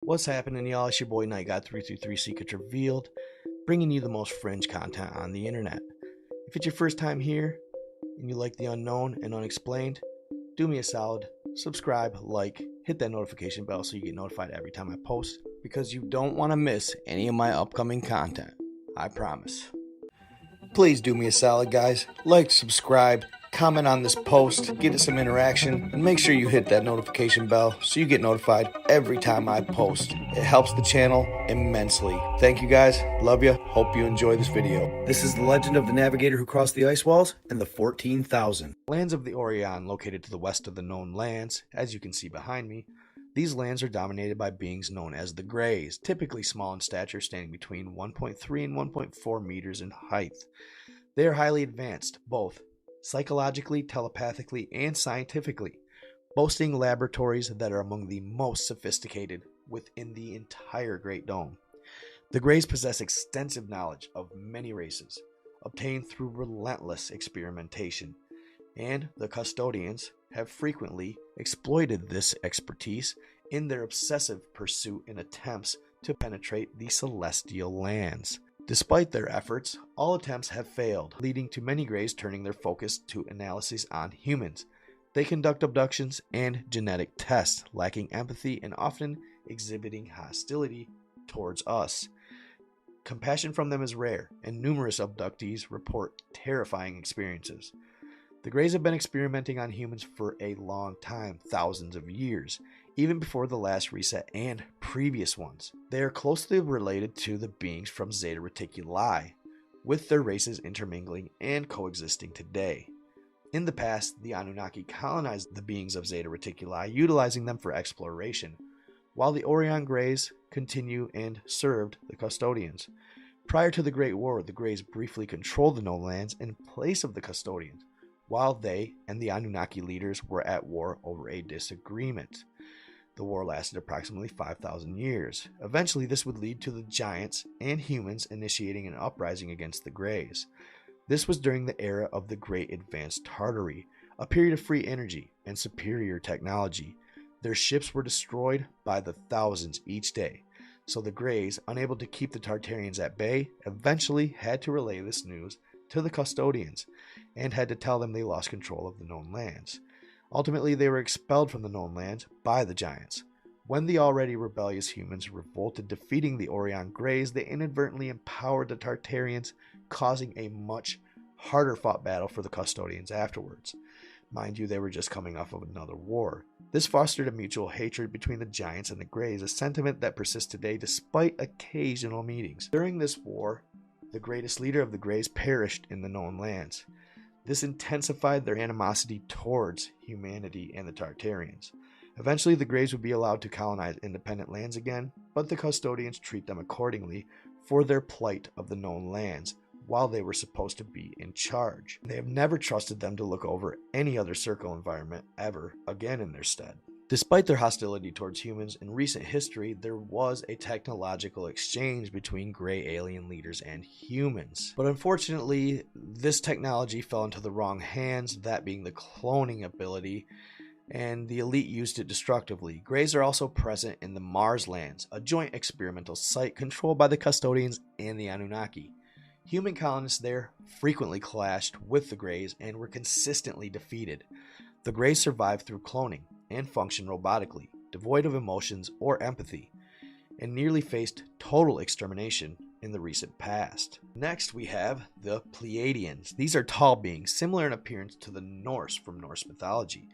What's happening, y'all? It's your boy Night God 333 Secrets Revealed, bringing you the most fringe content on the internet. If it's your first time here and you like the unknown and unexplained, do me a solid, subscribe, like, hit that notification bell so you get notified every time I post, because you don't want to miss any of my upcoming content. I promise. Please do me a solid, guys. Like, subscribe, comment on this post, get us some interaction, and make sure you hit that notification bell so you get notified every time I post. It helps the channel immensely. Thank you, guys. Love you. Hope you enjoy this video. This is the legend of the Navigator who crossed the ice walls and the 14,000. Lands of the Orion, located to the west of the known lands, as you can see behind me. These lands are dominated by beings known as the Greys, typically small in stature, standing between 1.3 and 1.4 meters in height. They are highly advanced, both psychologically, telepathically, and scientifically, boasting laboratories that are among the most sophisticated within the entire Great Dome. The Greys possess extensive knowledge of many races, obtained through relentless experimentation, and the Custodians have frequently exploited this expertise in their obsessive pursuit in attempts to penetrate the celestial lands. Despite their efforts, all attempts have failed, leading to many Greys turning their focus to analyses on humans. They conduct abductions and genetic tests, lacking empathy and often exhibiting hostility towards us. Compassion from them is rare, and numerous abductees report terrifying experiences. The Greys have been experimenting on humans for a long time, thousands of years, even before the last reset and previous ones. They are closely related to the beings from Zeta Reticuli, with their races intermingling and coexisting today. In the past, the Anunnaki colonized the beings of Zeta Reticuli, utilizing them for exploration, while the Orion Greys continue and served the Custodians. Prior to the Great War, the Greys briefly controlled the known lands in place of the Custodians, while they and the Anunnaki leaders were at war over a disagreement. The war lasted approximately 5,000 years. Eventually, this would lead to the Giants and humans initiating an uprising against the Greys. This was during the era of the Great Advanced Tartary, a period of free energy and superior technology. Their ships were destroyed by the thousands each day, so the Greys, unable to keep the Tartarians at bay, eventually had to relay this news to the Custodians and had to tell them they lost control of the known lands. Ultimately, they were expelled from the known lands by the Giants. When the already rebellious humans revolted, defeating the Orion Greys, they inadvertently empowered the Tartarians, causing a much harder fought battle for the Custodians afterwards. Mind you, they were just coming off of another war. This fostered a mutual hatred between the Giants and the Greys, a sentiment that persists today despite occasional meetings. During this war, the greatest leader of the Greys perished in the known lands. This intensified their animosity towards humanity and the Tartarians. Eventually, the Greys would be allowed to colonize independent lands again, but the Custodians treat them accordingly for their plight of the known lands, while they were supposed to be in charge. They have never trusted them to look over any other circle environment ever again in their stead. Despite their hostility towards humans, in recent history, there was a technological exchange between Grey alien leaders and humans. But unfortunately, this technology fell into the wrong hands, that being the cloning ability, and the elite used it destructively. Greys are also present in the Mars lands, a joint experimental site controlled by the Custodians and the Anunnaki. Human colonists there frequently clashed with the Greys and were consistently defeated. The Greys survived through cloning and functioned robotically, devoid of emotions or empathy, and nearly faced total extermination in the recent past. Next, we have the Pleiadians. These are tall beings, similar in appearance to the Norse from Norse mythology,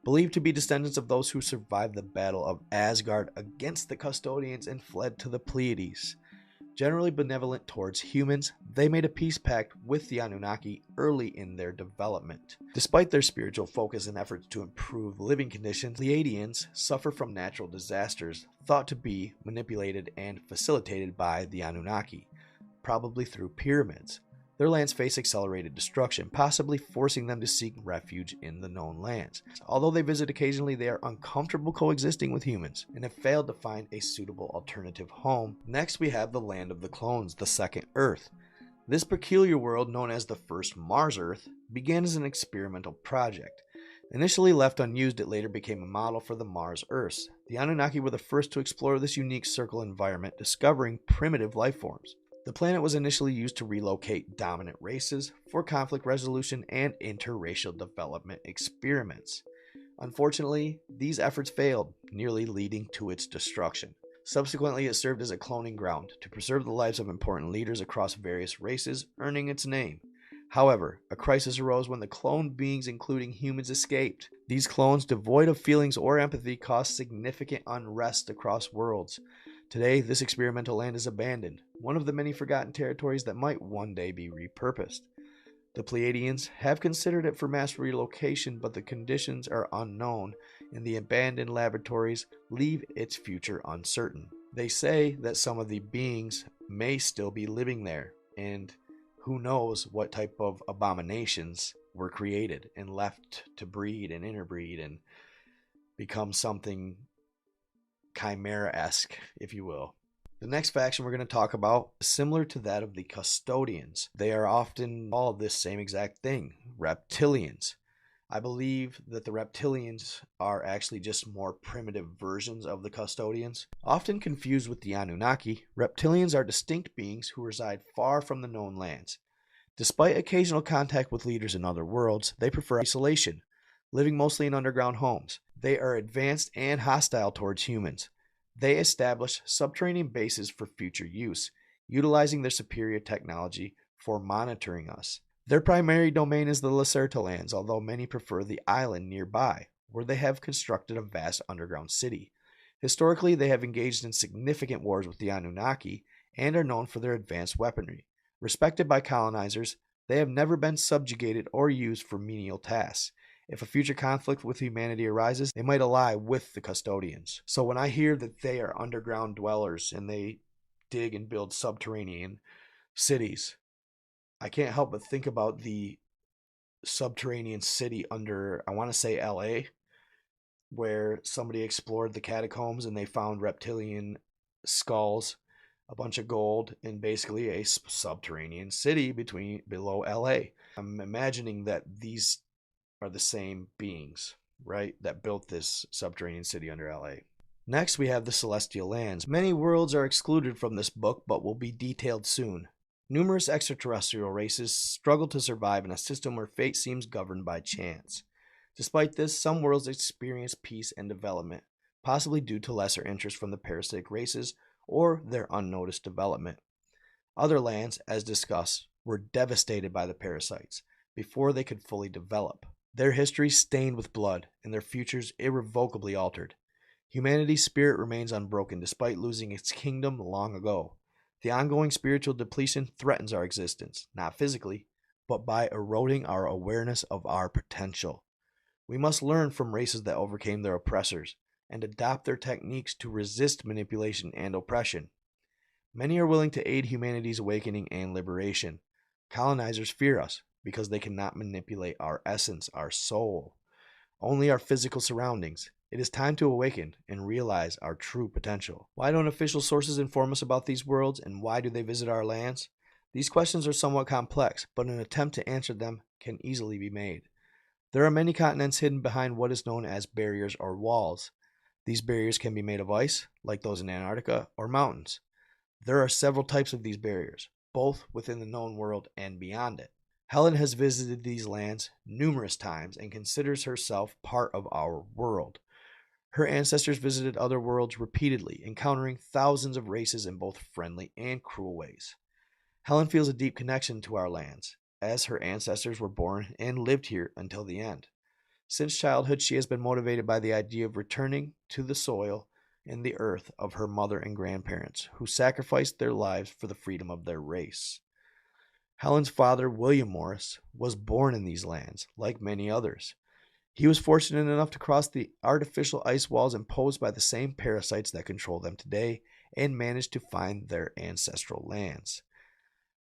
believed to be descendants of those who survived the Battle of Asgard against the Custodians and fled to the Pleiades. Generally benevolent towards humans, they made a peace pact with the Anunnaki early in their development. Despite their spiritual focus and efforts to improve living conditions, Pleiadians suffer from natural disasters thought to be manipulated and facilitated by the Anunnaki, probably through pyramids. Their lands face accelerated destruction, possibly forcing them to seek refuge in the known lands. Although they visit occasionally, they are uncomfortable coexisting with humans and have failed to find a suitable alternative home. Next, we have the land of the clones, the second Earth. This peculiar world, known as the first Mars Earth, began as an experimental project. Initially left unused, it later became a model for the Mars Earths. The Anunnaki were the first to explore this unique circle environment, discovering primitive life forms. The planet was initially used to relocate dominant races for conflict resolution and interracial development experiments. Unfortunately, these efforts failed, nearly leading to its destruction. Subsequently, it served as a cloning ground to preserve the lives of important leaders across various races, earning its name. However, a crisis arose when the cloned beings, including humans, escaped. These clones, devoid of feelings or empathy, caused significant unrest across worlds. Today, this experimental land is abandoned, one of the many forgotten territories that might one day be repurposed. The Pleiadians have considered it for mass relocation, but the conditions are unknown, and the abandoned laboratories leave its future uncertain. They say that some of the beings may still be living there, and who knows what type of abominations were created and left to breed and interbreed and become something chimera-esque, if you will. The next faction we're going to talk about is similar to that of the custodians. They are often called this same exact thing, reptilians. I believe that the reptilians are actually just more primitive versions of the custodians. Often confused with the Anunnaki, reptilians are distinct beings who reside far from the known lands. Despite occasional contact with leaders in other worlds, they prefer isolation, living mostly in underground homes. They are advanced and hostile towards humans. They establish subterranean bases for future use, utilizing their superior technology for monitoring us. Their primary domain is the Lacerta lands, although many prefer the island nearby, where they have constructed a vast underground city. Historically, they have engaged in significant wars with the Anunnaki and are known for their advanced weaponry. Respected by colonizers, they have never been subjugated or used for menial tasks. If a future conflict with humanity arises, they might ally with the custodians. So when I hear that they are underground dwellers and they dig and build subterranean cities, I can't help but think about the subterranean city under, I want to say LA, where somebody explored the catacombs and they found reptilian skulls, a bunch of gold, and basically a subterranean city below LA. I'm imagining that these are the same beings, right, that built this subterranean city under LA. Next, we have the Celestial Lands. Many worlds are excluded from this book, but will be detailed soon. Numerous extraterrestrial races struggle to survive in a system where fate seems governed by chance. Despite this, some worlds experience peace and development, possibly due to lesser interest from the parasitic races or their unnoticed development. Other lands, as discussed, were devastated by the parasites before they could fully develop. Their history stained with blood, and their futures irrevocably altered. Humanity's spirit remains unbroken despite losing its kingdom long ago. The ongoing spiritual depletion threatens our existence, not physically, but by eroding our awareness of our potential. We must learn from races that overcame their oppressors and adopt their techniques to resist manipulation and oppression. Many are willing to aid humanity's awakening and liberation. Colonizers fear us because they cannot manipulate our essence, our soul, only our physical surroundings. It is time to awaken and realize our true potential. Why don't official sources inform us about these worlds, and why do they visit our lands? These questions are somewhat complex, but an attempt to answer them can easily be made. There are many continents hidden behind what is known as barriers or walls. These barriers can be made of ice, like those in Antarctica, or mountains. There are several types of these barriers, both within the known world and beyond it. Helen has visited these lands numerous times and considers herself part of our world. Her ancestors visited other worlds repeatedly, encountering thousands of races in both friendly and cruel ways. Helen feels a deep connection to our lands, as her ancestors were born and lived here until the end. Since childhood, she has been motivated by the idea of returning to the soil and the earth of her mother and grandparents, who sacrificed their lives for the freedom of their race. Helen's father, William Morris, was born in these lands, like many others. He was fortunate enough to cross the artificial ice walls imposed by the same parasites that control them today and managed to find their ancestral lands.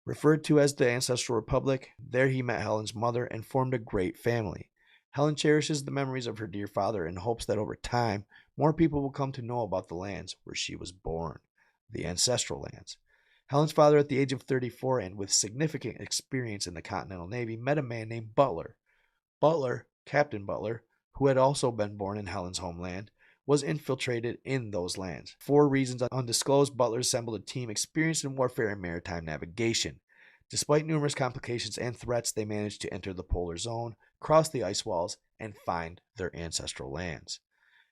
Referred to as the Ancestral Republic, there he met Helen's mother and formed a great family. Helen cherishes the memories of her dear father and hopes that over time, more people will come to know about the lands where she was born, the ancestral lands. Helen's father, at the age of 34 and with significant experience in the Continental Navy, met a man named Butler. Captain Butler, who had also been born in Helen's homeland, was infiltrated in those lands. For reasons undisclosed, Butler assembled a team experienced in warfare and maritime navigation. Despite numerous complications and threats, they managed to enter the polar zone, cross the ice walls, and find their ancestral lands.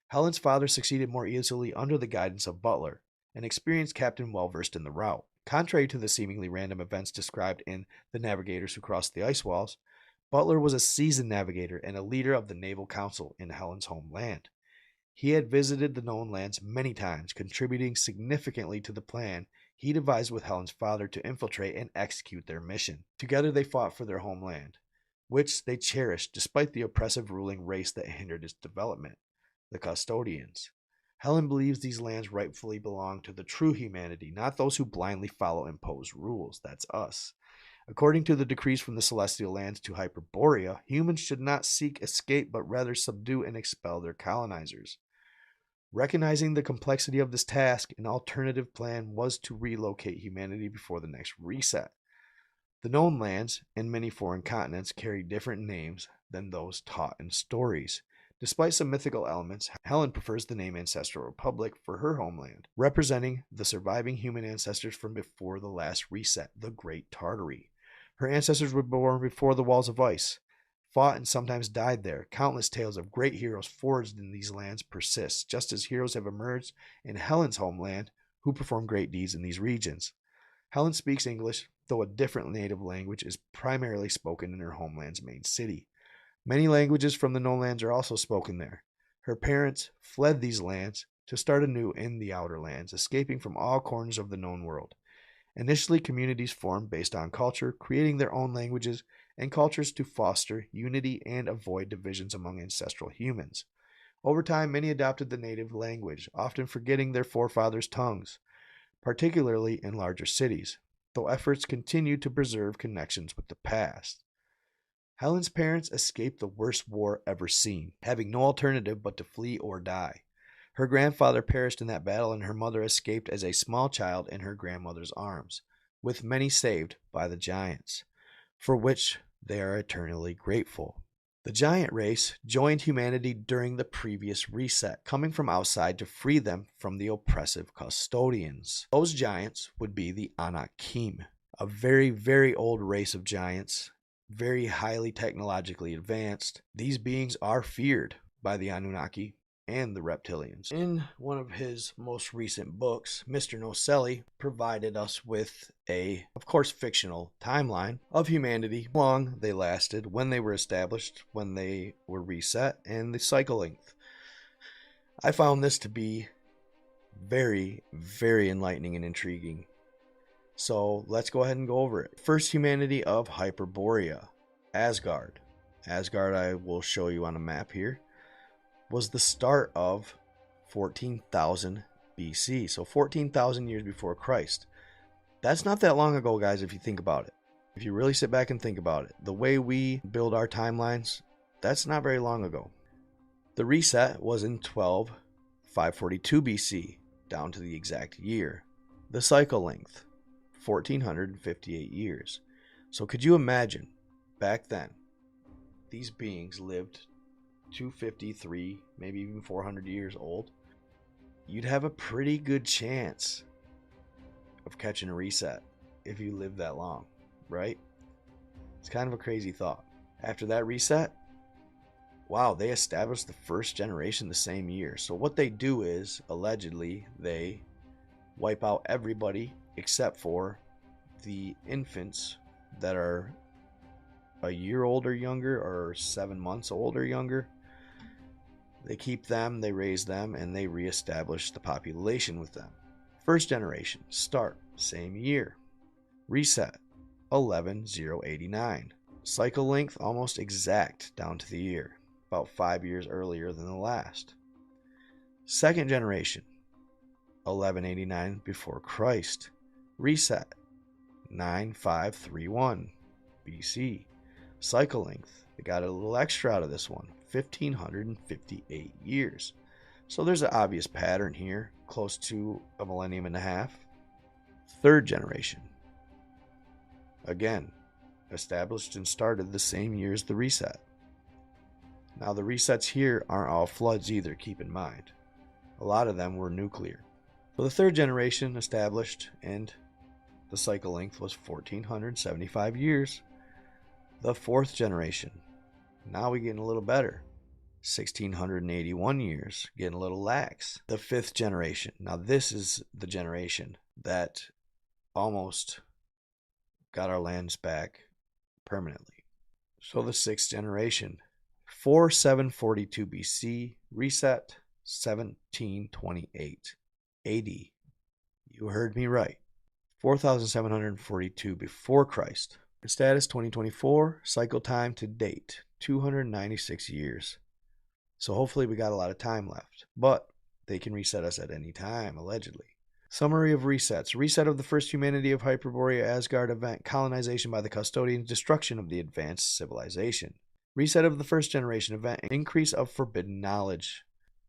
Helen's father succeeded more easily under the guidance of Butler, an experienced captain well versed in the route. Contrary to the seemingly random events described in The Navigators Who Crossed the Ice Walls, Butler was a seasoned navigator and a leader of the Naval Council in Helen's homeland. He had visited the known lands many times, contributing significantly to the plan he devised with Helen's father to infiltrate and execute their mission. Together they fought for their homeland, which they cherished despite the oppressive ruling race that hindered its development, the Custodians. Helen believes these lands rightfully belong to the true humanity, not those who blindly follow imposed rules. That's us. According to the decrees from the celestial lands to Hyperborea, humans should not seek escape, but rather subdue and expel their colonizers. Recognizing the complexity of this task, an alternative plan was to relocate humanity before the next reset. The known lands and many foreign continents carry different names than those taught in stories. Despite some mythical elements, Helen prefers the name Ancestral Republic for her homeland, representing the surviving human ancestors from before the last reset, the Great Tartary. Her ancestors were born before the walls of ice, fought and sometimes died there. Countless tales of great heroes forged in these lands persist, just as heroes have emerged in Helen's homeland who perform great deeds in these regions. Helen speaks English, though a different native language is primarily spoken in her homeland's main city. Many languages from the known lands are also spoken there. Her parents fled these lands to start anew in the outer lands, escaping from all corners of the known world. Initially, communities formed based on culture, creating their own languages and cultures to foster unity and avoid divisions among ancestral humans. Over time, many adopted the native language, often forgetting their forefathers' tongues, particularly in larger cities, though efforts continued to preserve connections with the past. Helen's parents escaped the worst war ever seen, having no alternative but to flee or die. Her grandfather perished in that battle, and her mother escaped as a small child in her grandmother's arms, with many saved by the giants, for which they are eternally grateful. The giant race joined humanity during the previous reset, coming from outside to free them from the oppressive custodians. Those giants would be the Anakim, a very, very old race of giants, very highly technologically advanced. These beings are feared by the Anunnaki and the reptilians. In one of his most recent books, Mr. Nocelli provided us with a, of course, fictional timeline of humanity, how long they lasted, when they were established, when they were reset, and the cycle length. I found this to be very, very enlightening and intriguing. So let's go ahead and go over it. First humanity of Hyperborea, Asgard. Asgard, I will show you on a map here, was the start of 14,000 BC. So 14,000 years before Christ. That's not that long ago, guys, if you think about it. If you really sit back and think about it. The way we build our timelines, that's not very long ago. The reset was in 542 BC, down to the exact year. The cycle length, 1,458 years. So could you imagine, back then, these beings lived 253, maybe even 400 years old? You'd have a pretty good chance of catching a reset if you live that long, right? It's kind of a crazy thought. After that reset, wow, they established the first generation the same year. So what they do is, allegedly, they wipe out everybody except for the infants that are a year old or younger, or 7 months old or younger. They keep them, they raise them, and they reestablish the population with them. First generation, start, same year. Reset, 11,089. Cycle length, almost exact down to the year, about 5 years earlier than the last. Second generation, 1189 before Christ. Reset, 9531 BC. Cycle length, they got a little extra out of this one, 1,558 years. So there's an obvious pattern here, close to a millennium and a half. Third generation, again, established and started the same year as the reset, Now the resets here aren't all floods either, keep in mind. A lot of them were nuclear. So the third generation established, and the cycle length was 1475 years. The fourth generation, now we're getting a little better. 1681 years, getting a little lax. The fifth generation, now this is the generation that almost got our lands back permanently. So the sixth generation, 4742 BC, reset 1728 AD. You heard me right. 4742 before Christ. Status 2024, cycle time to date 296 years. So hopefully we got a lot of time left, but they can reset us at any time, allegedly. Summary of resets. Reset of the first humanity of Hyperborea Asgard event, colonization by the custodians, destruction of the advanced civilization. Reset of the first generation event, increase of forbidden knowledge.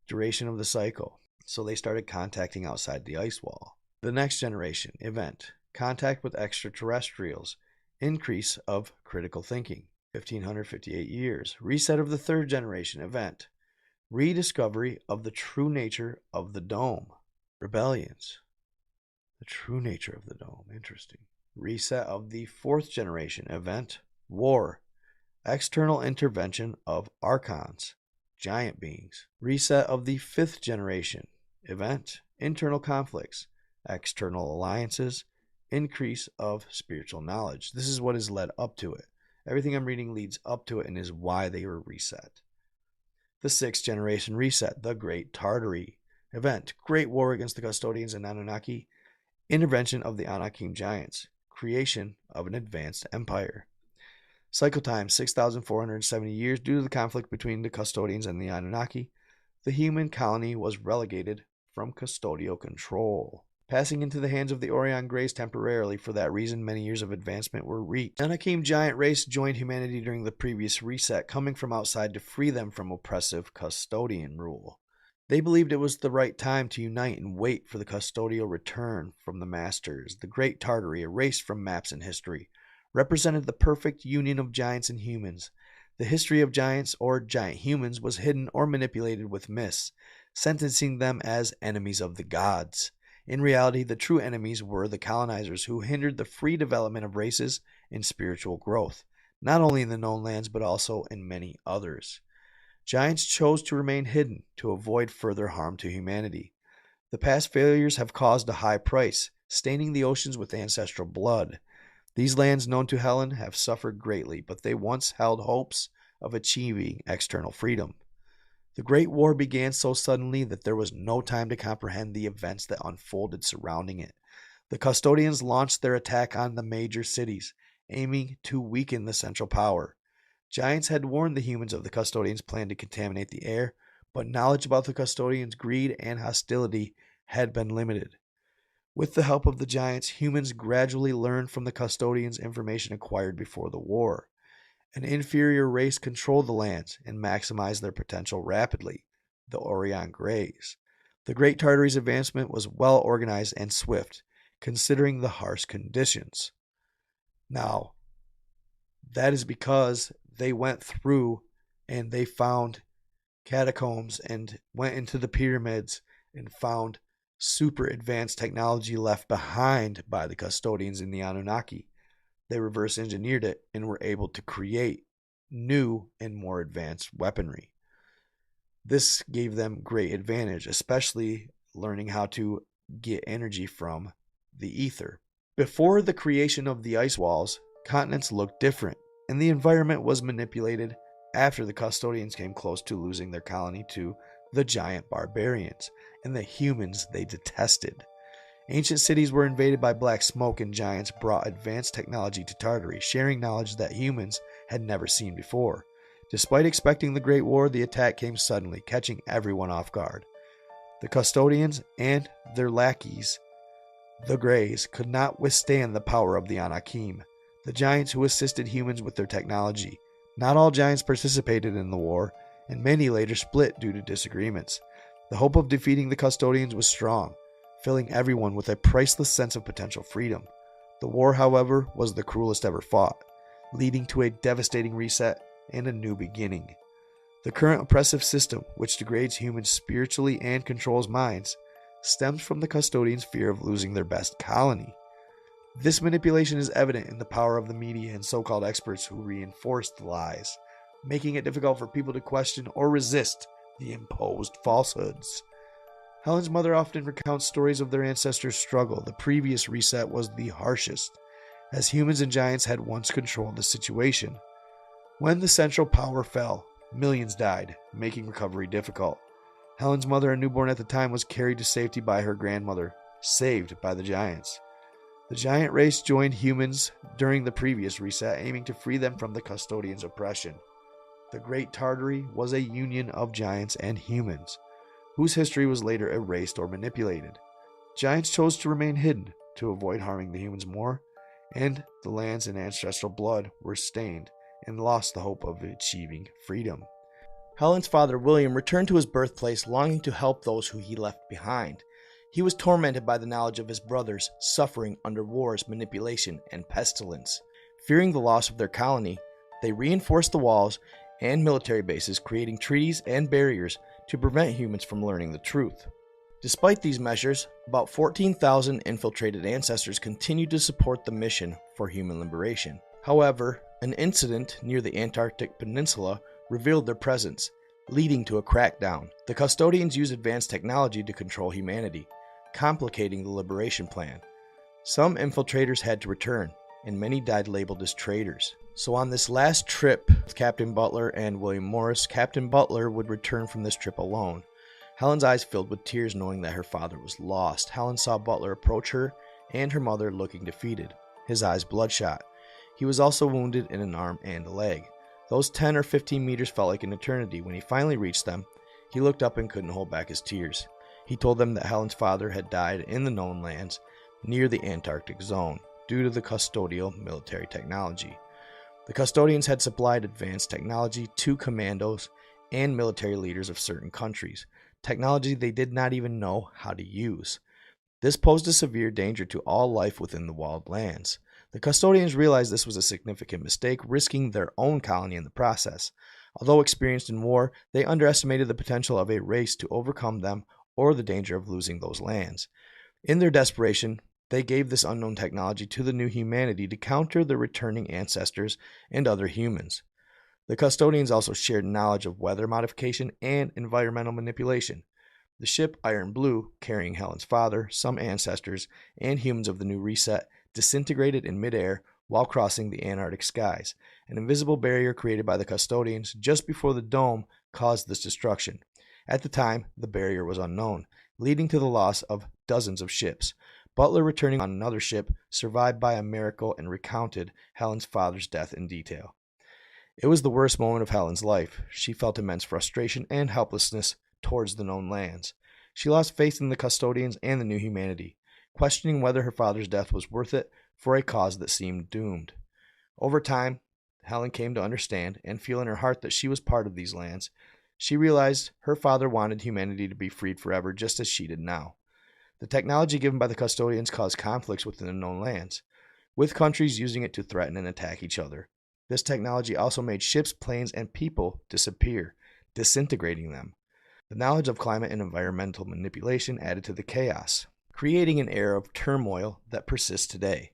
Duration of the cycle. So they started contacting outside the ice wall. The next generation event, contact with extraterrestrials, increase of critical thinking. 1558 years. Reset of the third generation event, rediscovery of the true nature of the dome. Rebellions. The true nature of the dome. Interesting. Reset of the fourth generation event, war. External intervention of archons, giant beings. Reset of the fifth generation event, internal conflicts, external alliances, increase of spiritual knowledge. This is what has led up to it. Everything I'm reading leads up to it and is why they were reset. The sixth generation reset, the Great Tartary event, great war against the custodians and Anunnaki, intervention of the Anakim giants, creation of an advanced empire. Cycle time 6,470 years. Due to the conflict between the custodians and the Anunnaki, the human colony was relegated from custodial control, passing into the hands of the Orion Greys temporarily. For that reason, many years of advancement were reached. The Anakim giant race joined humanity during the previous reset, coming from outside to free them from oppressive custodian rule. They believed it was the right time to unite and wait for the custodial return from the masters. The Great Tartary, erased from maps and history, represented the perfect union of giants and humans. The history of giants or giant humans was hidden or manipulated with myths, sentencing them as enemies of the gods. In reality, the true enemies were the colonizers who hindered the free development of races and spiritual growth, not only in the known lands but also in many others. Giants chose to remain hidden to avoid further harm to humanity. The past failures have caused a high price, staining the oceans with ancestral blood. These lands known to Helen have suffered greatly, but they once held hopes of achieving external freedom. The Great War began so suddenly that there was no time to comprehend the events that unfolded surrounding it. The custodians launched their attack on the major cities, aiming to weaken the central power. Giants had warned the humans of the custodians' plan to contaminate the air, but knowledge about the custodians' greed and hostility had been limited. With the help of the giants, humans gradually learned from the custodians information acquired before the war. An inferior race controlled the lands and maximized their potential rapidly, the Orion Greys. The Great Tartary's advancement was well organized and swift, considering the harsh conditions. Now, that is because they went through and they found catacombs and went into the pyramids and found super advanced technology left behind by the custodians in the Anunnaki. They reverse engineered it and were able to create new and more advanced weaponry. This gave them great advantage, especially learning how to get energy from the ether. Before the creation of the ice walls, continents looked different, and the environment was manipulated after the custodians came close to losing their colony to the giant barbarians and the humans they detested. Ancient cities were invaded by black smoke, and giants brought advanced technology to Tartary, sharing knowledge that humans had never seen before. Despite expecting the Great War, the attack came suddenly, catching everyone off guard. The custodians and their lackeys, the Greys, could not withstand the power of the Anakim, the giants who assisted humans with their technology. Not all giants participated in the war, and many later split due to disagreements. The hope of defeating the custodians was strong, filling everyone with a priceless sense of potential freedom. The war, however, was the cruelest ever fought, leading to a devastating reset and a new beginning. The current oppressive system, which degrades humans spiritually and controls minds, stems from the custodians' fear of losing their best colony. This manipulation is evident in the power of the media and so-called experts who reinforce the lies, making it difficult for people to question or resist the imposed falsehoods. Helen's mother often recounts stories of their ancestors' struggle. The previous reset was the harshest, as humans and giants had once controlled the situation. When the central power fell, millions died, making recovery difficult. Helen's mother, a newborn at the time, was carried to safety by her grandmother, saved by the giants. The giant race joined humans during the previous reset, aiming to free them from the custodians' oppression. The Great Tartary was a union of giants and humans, whose history was later erased or manipulated. Giants chose to remain hidden to avoid harming the humans more, and the lands and ancestral blood were stained and lost the hope of achieving freedom. Helen's father, William, returned to his birthplace longing to help those who he left behind. He was tormented by the knowledge of his brothers suffering under wars, manipulation, and pestilence. Fearing the loss of their colony, they reinforced the walls and military bases, creating treaties and barriers to prevent humans from learning the truth. Despite these measures, about 14,000 infiltrated ancestors continued to support the mission for human liberation. However, an incident near the Antarctic Peninsula revealed their presence, leading to a crackdown. The custodians used advanced technology to control humanity, complicating the liberation plan. Some infiltrators had to return, and many died labeled as traitors. So on this last trip with Captain Butler and William Morris, Captain Butler would return from this trip alone. Helen's eyes filled with tears knowing that her father was lost. Helen saw Butler approach her and her mother looking defeated, his eyes bloodshot. He was also wounded in an arm and a leg. Those 10 or 15 meters felt like an eternity. When he finally reached them, he looked up and couldn't hold back his tears. He told them that Helen's father had died in the known lands near the Antarctic zone due to the custodial military technology. The custodians had supplied advanced technology to commandos and military leaders of certain countries, technology they did not even know how to use. This posed a severe danger to all life within the walled lands. The custodians realized this was a significant mistake, risking their own colony in the process. Although experienced in war, they underestimated the potential of a race to overcome them or the danger of losing those lands. In their desperation, they gave this unknown technology to the new humanity to counter the returning ancestors and other humans. The custodians also shared knowledge of weather modification and environmental manipulation. The ship Iron Blue, carrying Helen's father, some ancestors, and humans of the new reset, disintegrated in midair while crossing the Antarctic skies. An invisible barrier created by the custodians just before the dome caused this destruction. At the time, the barrier was unknown, leading to the loss of dozens of ships. Butler, returning on another ship, survived by a miracle and recounted Helen's father's death in detail. It was the worst moment of Helen's life. She felt immense frustration and helplessness towards the known lands. She lost faith in the custodians and the new humanity, questioning whether her father's death was worth it for a cause that seemed doomed. Over time, Helen came to understand and feel in her heart that she was part of these lands. She realized her father wanted humanity to be freed forever, just as she did now. The technology given by the custodians caused conflicts within the known lands, with countries using it to threaten and attack each other. This technology also made ships, planes, and people disappear, disintegrating them. The knowledge of climate and environmental manipulation added to the chaos, creating an era of turmoil that persists today.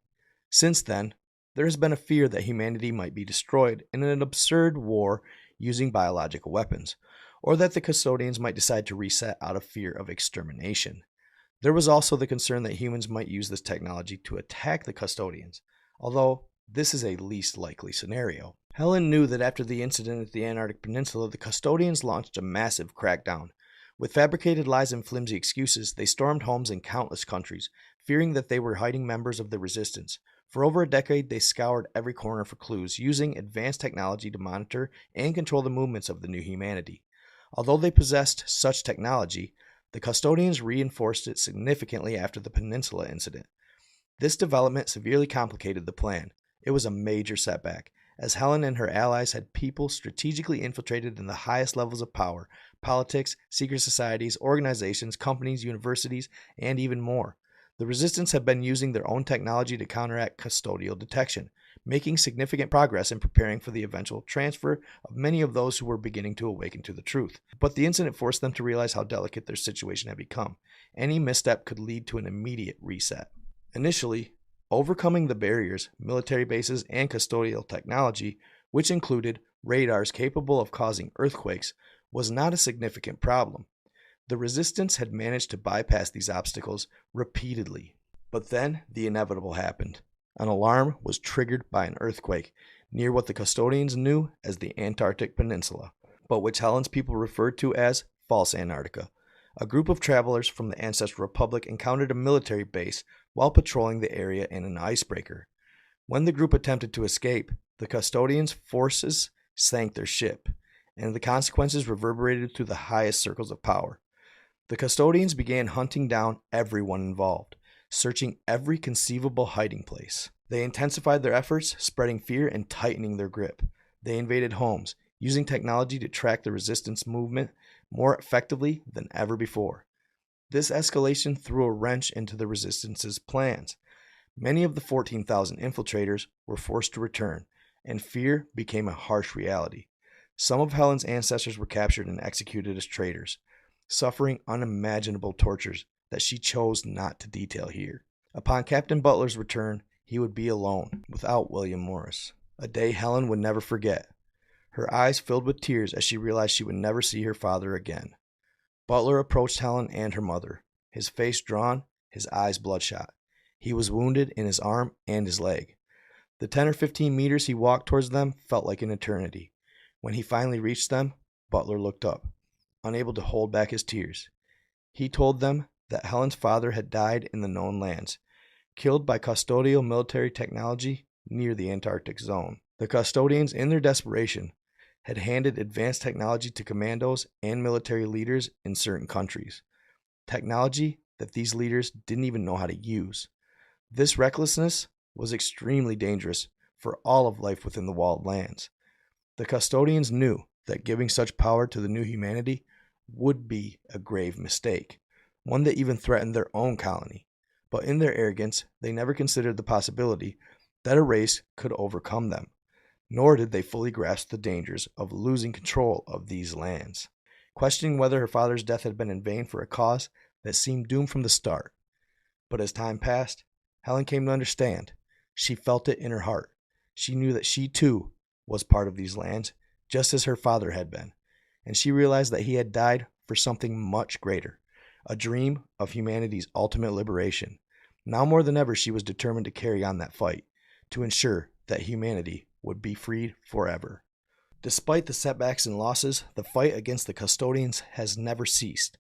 Since then, there has been a fear that humanity might be destroyed in an absurd war using biological weapons, or that the custodians might decide to reset out of fear of extermination. There was also the concern that humans might use this technology to attack the custodians, although this is a least likely scenario. Helen knew that after the incident at the Antarctic Peninsula, the custodians launched a massive crackdown. With fabricated lies and flimsy excuses, they stormed homes in countless countries, fearing that they were hiding members of the resistance. For over a decade, they scoured every corner for clues, using advanced technology to monitor and control the movements of the new humanity. Although they possessed such technology, the custodians reinforced it significantly after the Peninsula incident. This development severely complicated the plan. It was a major setback, as Helen and her allies had people strategically infiltrated in the highest levels of power: politics, secret societies, organizations, companies, universities, and even more. The Resistance had been using their own technology to counteract custodial detection, making significant progress in preparing for the eventual transfer of many of those who were beginning to awaken to the truth. But the incident forced them to realize how delicate their situation had become. Any misstep could lead to an immediate reset. Initially, overcoming the barriers, military bases, and custodial technology, which included radars capable of causing earthquakes, was not a significant problem. The Resistance had managed to bypass these obstacles repeatedly. But then the inevitable happened. An alarm was triggered by an earthquake near what the custodians knew as the Antarctic Peninsula, but which Helen's people referred to as False Antarctica. A group of travelers from the Ancestral Republic encountered a military base while patrolling the area in an icebreaker. When the group attempted to escape, the custodians' forces sank their ship, and the consequences reverberated through the highest circles of power. The custodians began hunting down everyone involved, searching every conceivable hiding place. They intensified their efforts, spreading fear and tightening their grip. They invaded homes, using technology to track the Resistance movement more effectively than ever before. This escalation threw a wrench into the Resistance's plans. Many of the 14,000 infiltrators were forced to return, and fear became a harsh reality. Some of Helen's ancestors were captured and executed as traitors, suffering unimaginable tortures that she chose not to detail here. Upon Captain Butler's return, he would be alone, without William Morris. A day Helen would never forget. Her eyes filled with tears as she realized she would never see her father again. Butler approached Helen and her mother, his face drawn, his eyes bloodshot. He was wounded in his arm and his leg. The 10 or 15 meters he walked towards them felt like an eternity. When he finally reached them, Butler looked up, unable to hold back his tears. He told them that Helen's father had died in the known lands, killed by custodial military technology near the Antarctic zone. The custodians, in their desperation, had handed advanced technology to commandos and military leaders in certain countries. Technology that these leaders didn't even know how to use. This recklessness was extremely dangerous for all of life within the walled lands. The custodians knew that giving such power to the new humanity would be a grave mistake, one that even threatened their own colony. But in their arrogance, they never considered the possibility that a race could overcome them, nor did they fully grasp the dangers of losing control of these lands. Questioning whether her father's death had been in vain for a cause that seemed doomed from the start. But as time passed, Helen came to understand. She felt it in her heart. She knew that she too was part of these lands, just as her father had been, and she realized that he had died for something much greater, a dream of humanity's ultimate liberation. Now more than ever, she was determined to carry on that fight, to ensure that humanity would be freed forever. Despite the setbacks and losses, the fight against the custodians has never ceased.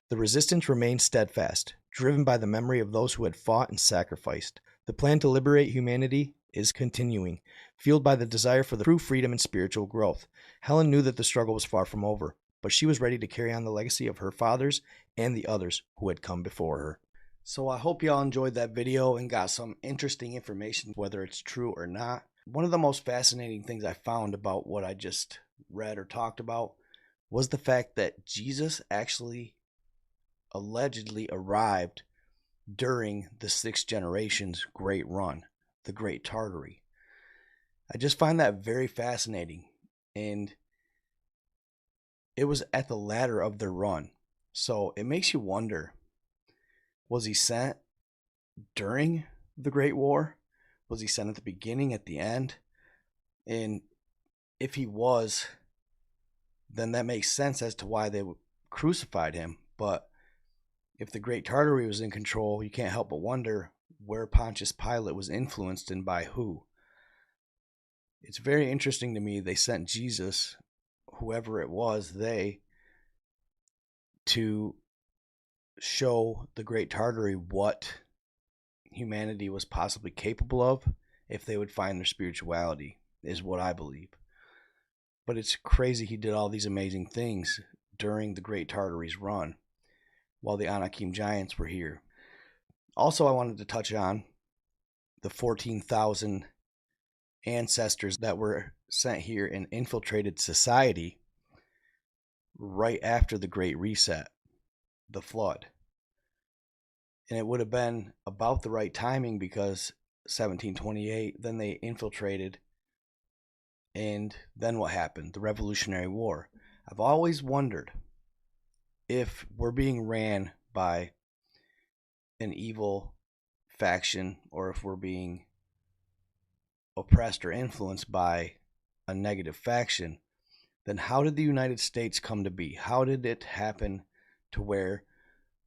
The Resistance remains steadfast, driven by the memory of those who had fought and sacrificed. The plan to liberate humanity is continuing, fueled by the desire for the true freedom and spiritual growth. Helen knew that the struggle was far from over, but she was ready to carry on the legacy of her fathers and the others who had come before her. So I hope y'all enjoyed that video and got some interesting information, whether it's true or not. One of the most fascinating things I found about what I just read or talked about was the fact that Jesus actually allegedly arrived during the Sixth Generation's Great Run, the Great Tartary. I just find that very fascinating, and it was at the latter of their run. So it makes you wonder, was he sent during the Great War? Was he sent at the beginning, at the end? And if he was, then that makes sense as to why they crucified him. But if the Great Tartary was in control, you can't help but wonder where Pontius Pilate was influenced and by who. It's very interesting to me they sent Jesus, whoever it was, to show the Great Tartary what humanity was possibly capable of if they would find their spirituality, is what I believe. But it's crazy he did all these amazing things during the Great Tartary's run while the Anakim Giants were here. Also, I wanted to touch on the 14,000 ancestors that were sent here and infiltrated society right after the Great Reset, the flood. And it would have been about the right timing because 1728, then they infiltrated. And then what happened? The Revolutionary War. I've always wondered if we're being ran by an evil faction or if we're being oppressed or influenced by a negative faction, then how did the United States come to be? How did it happen to where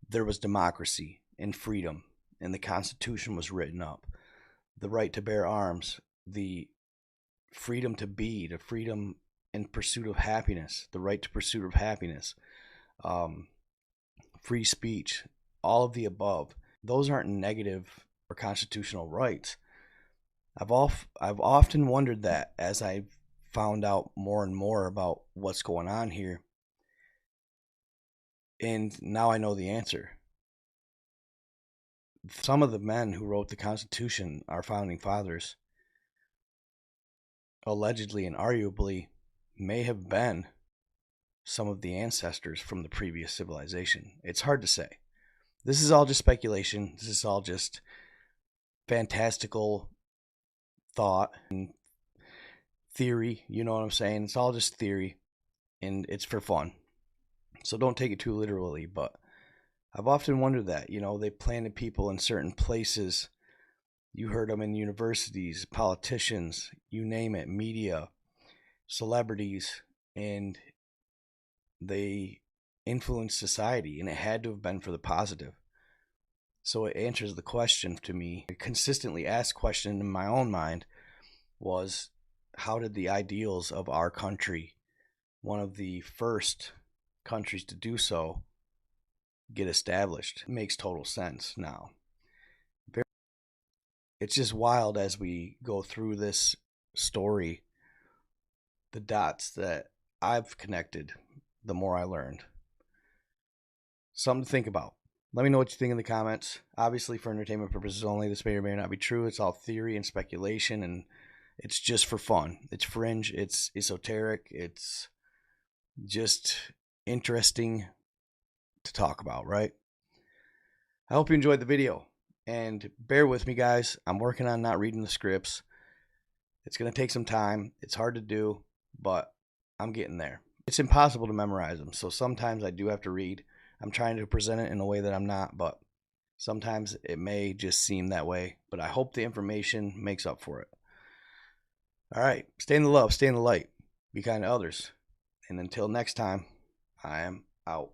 there was democracy and freedom and the Constitution was written up, the right to bear arms, the freedom to be, the freedom in pursuit of happiness, the right to pursuit of happiness, free speech, all of the above? Those aren't negative or constitutional rights. I've often wondered that as I've found out more and more about what's going on here. And now I know the answer. Some of the men who wrote the Constitution, our founding fathers, allegedly and arguably may have been some of the ancestors from the previous civilization. It's hard to say. This is all just speculation. This is all just fantastical thought and theory. You know what I'm saying? It's all just theory, and it's for fun. So don't take it too literally, but I've often wondered that. They planted people in certain places. You heard them in universities, politicians, you name it, media, celebrities, and they influenced society, and it had to have been for the positive. So it answers the question to me. A consistently asked question in my own mind was, how did the ideals of our country, one of the first countries to do so, get established? It makes total sense now. It's just wild as we go through this story, the dots that I've connected, the more I learned. Something to think about. Let me know what you think in the comments. Obviously, for entertainment purposes only, this may or may not be true. It's all theory and speculation, and it's just for fun. It's fringe. It's esoteric. It's just interesting to talk about, right? I hope you enjoyed the video. And bear with me, guys. I'm working on not reading the scripts. It's going to take some time. It's hard to do, but I'm getting there. It's impossible to memorize them, so sometimes I do have to read. I'm trying to present it in a way that I'm not, but sometimes it may just seem that way. But I hope the information makes up for it. All right. Stay in the love. Stay in the light. Be kind to others. And until next time, I am out.